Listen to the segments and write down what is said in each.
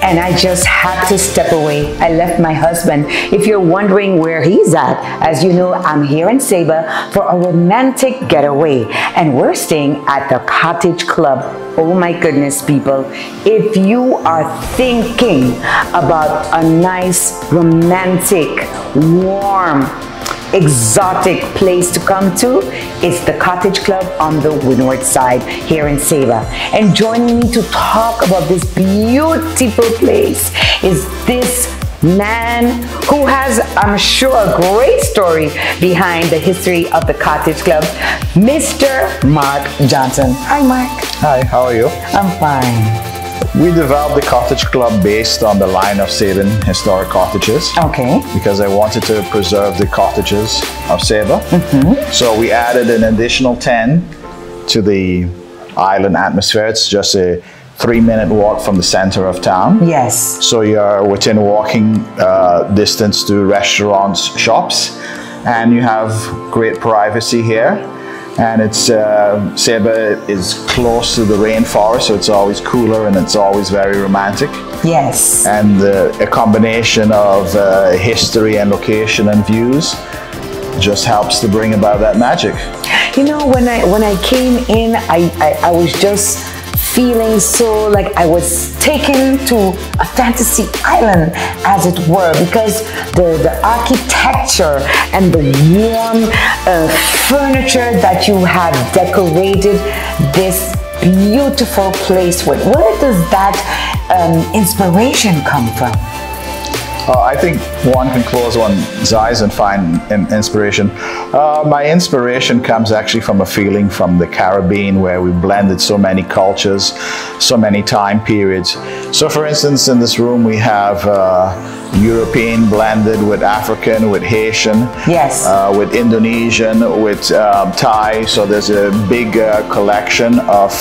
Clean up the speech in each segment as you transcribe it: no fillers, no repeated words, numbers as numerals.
and I just had to step away. I left my husband. If you're wondering where he's at, as you know, I'm here in Saba for a romantic getaway, and we're staying at the Cottage Club. Oh my goodness, people. If you are thinking about a nice, romantic, warm, exotic place to come to, it's the Cottage Club on the windward side here in Saba. And joining me to talk about this beautiful place is this man who has, I'm sure, a great story behind the history of the Cottage Club, Mr. Mark Johnson. Hi, Mark. Hi, how are you? I'm fine. We developed the Cottage Club based on the line of Saban historic cottages. Okay. Because I wanted to preserve the cottages of Saba. So we added an additional 10 to the island atmosphere. It's just a 3-minute walk from the center of town. Yes. So you're within walking distance to restaurants, shops, and you have great privacy here. And it's Saba is close to the rainforest, so it's always cooler and it's always very romantic. Yes. And a combination of history and location and views just helps to bring about that magic. You know, when I came in, I was just feeling so like I was taken to a fantasy island, as it were, because the architecture and the warm furniture that you have decorated this beautiful place with. Where does that inspiration come from? I think one can close one's eyes and find inspiration. My inspiration comes actually from a feeling from the Caribbean, where we blended so many cultures, so many time periods. So for instance, in this room we have European blended with African, with Haitian, yes, with Indonesian, with Thai. So there's a big collection of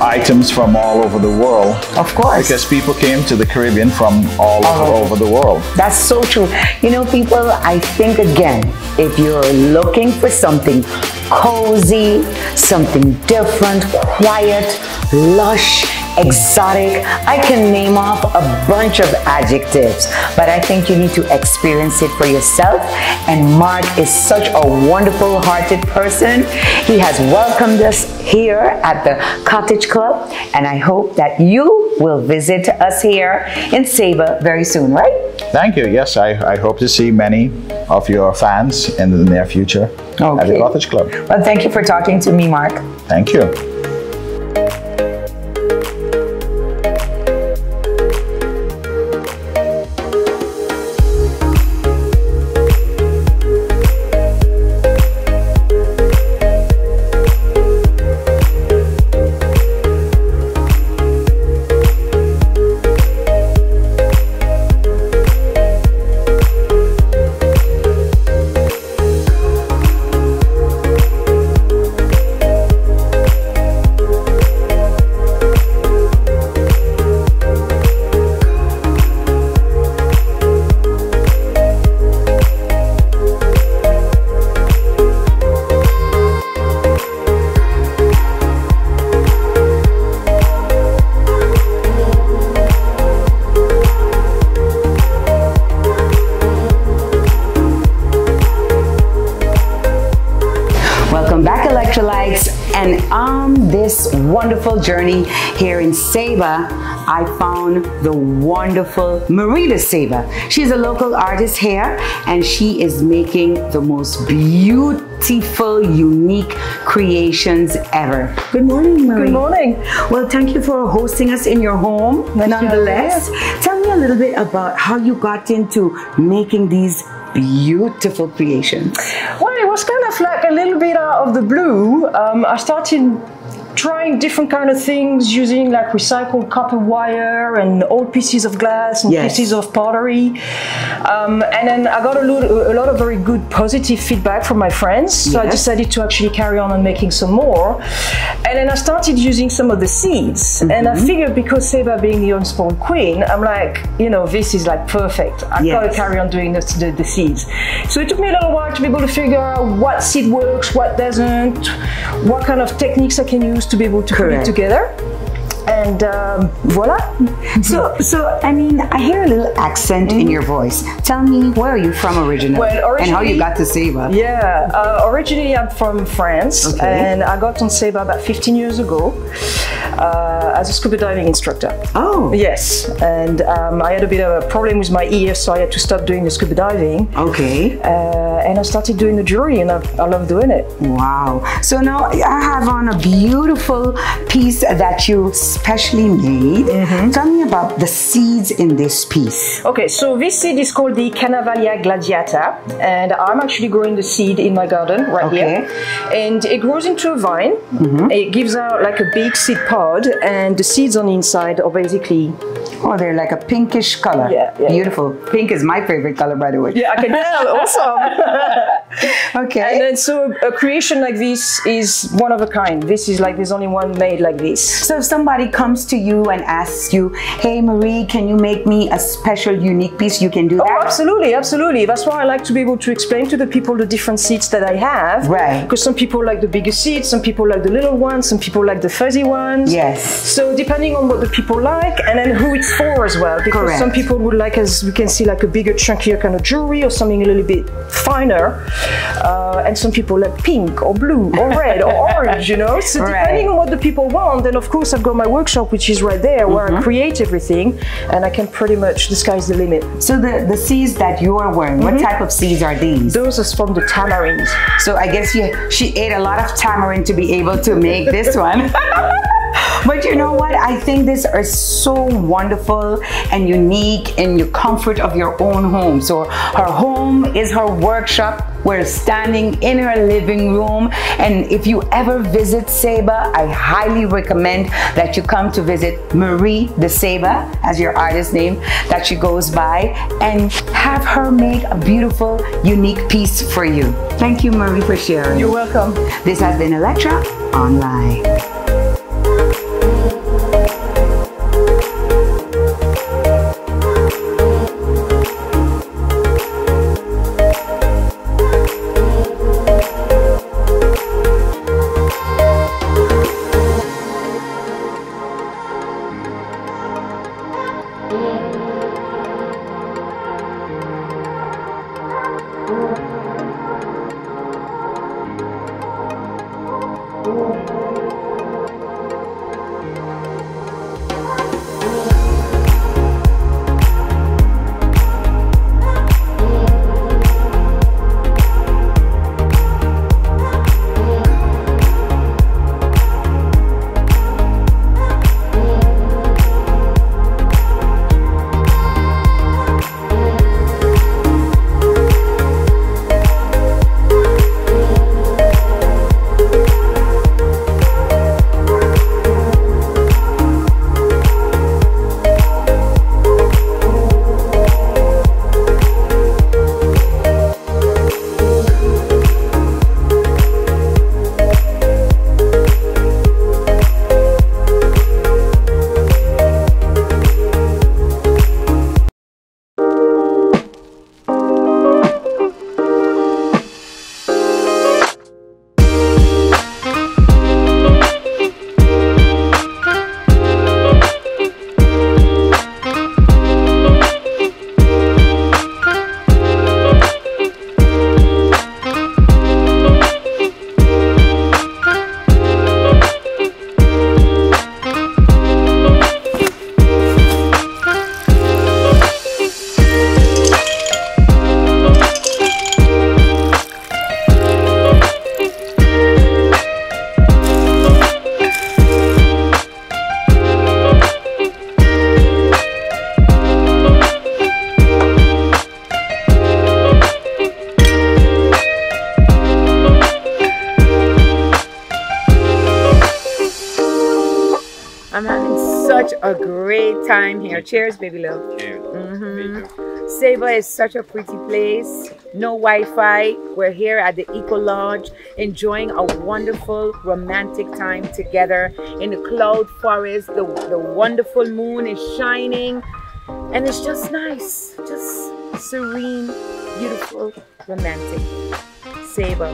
items from all over the world. Of course. Because people came to the Caribbean from all over the world. That's so true. You know, people, I think again, if you're looking for something cozy, something different, quiet, lush, exotic, I can name off a bunch of adjectives, but I think you need to experience it for yourself. And Mark is such a wonderful hearted person. He has welcomed us here at the Cottage Club, and I hope that you will visit us here in Saba very soon, right? Thank you. Yes, I hope to see many of your fans in the near future at the Cottage Club. Well, thank you for talking to me, Mark. Thank you. Welcome back, Elektralytes, and on this wonderful journey here in Saba, I found the wonderful Marita Saba. She's a local artist here, and she is making the most beautiful, unique creations ever. Good morning, Marita. Good morning. Well, thank you for hosting us in your home, nonetheless. Tell me a little bit about how you got into making these beautiful creations. Well, it was kind of like a little bit out of the blue. I started trying different kind of things using like recycled copper wire and old pieces of glass and pieces of pottery. And then I got a lot of very good positive feedback from my friends. So I decided to actually carry on making some more. And then I started using some of the seeds. And I figured because Saba being the unspun queen, I'm like, you know, this is like perfect. I've got to carry on doing the seeds. So it took me a little while to be able to figure out what seed works, what doesn't, what kind of techniques I can use to be able to put it together. And voila. So I mean, I hear a little accent in your voice. Tell me, where are you from originally? Well, and how you got to Saba? Yeah, originally I'm from France, and I got on Saba about 15 years ago as a scuba diving instructor. Oh. Yes, and I had a bit of a problem with my ear, so I had to stop doing the scuba diving. Okay. And I started doing the jewelry, and I love doing it. Wow. So now I have on a beautiful piece that you specially made. Tell me about the seeds in this piece. Okay, so this seed is called the Canavalia gladiata, and I'm actually growing the seed in my garden right here. And it grows into a vine. It gives out like a big seed pod, and the seeds on the inside are basically... Oh, they're like a pinkish color. Yeah. Beautiful. Pink is my favorite color, by the way. Yeah, I can tell. Awesome. Okay. And then so a creation like this is one of a kind. This is like, there's only one made like this. So if somebody comes to you and asks you, hey Marie, can you make me a special unique piece, you can do that? Oh, absolutely, absolutely. That's why I like to be able to explain to the people the different seeds that I have. Right. Because some people like the bigger seeds, some people like the little ones, some people like the fuzzy ones. Yes. So depending on what the people like, and then who it's for as well. Because Correct. some people would like, as we can see, like a bigger, chunkier kind of jewelry or something a little bit finer. And some people like pink or blue or red or orange, you know. So depending on what the people want, then of course I've got my workshop, which is right there, where I create everything, and I can pretty much, the sky's the limit. So the seeds that you are wearing, what type of seeds are these? Those are from the tamarind. So I guess she ate a lot of tamarind to be able to make this one. But you know what? I think these are so wonderful and unique in your comfort of your own home. So her home is her workshop. We're standing in her living room. And if you ever visit Saba, I highly recommend that you come to visit Marie the Saba, as your artist name that she goes by, and have her make a beautiful, unique piece for you. Thank you, Marie, for sharing. You're welcome. This has been Elektra Online. I'm having such a great time here. Cheers, baby love. Cheers. Saba is such a pretty place. No Wi-Fi. We're here at the Eco Lodge enjoying a wonderful romantic time together in the cloud forest. The wonderful moon is shining and it's just nice. Just serene, beautiful, romantic. Saba.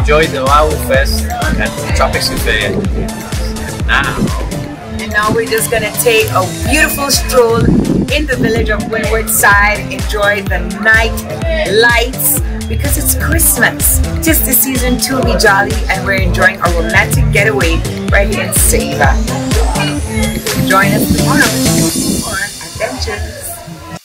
enjoyed the Wow Fest at Tropics Cafe. And now we're just gonna take a beautiful stroll in the village of Windward Side, enjoy the night lights because it's Christmas. Just the season to be jolly, and we're enjoying a romantic getaway right here in Saba. Join us tomorrow for adventures.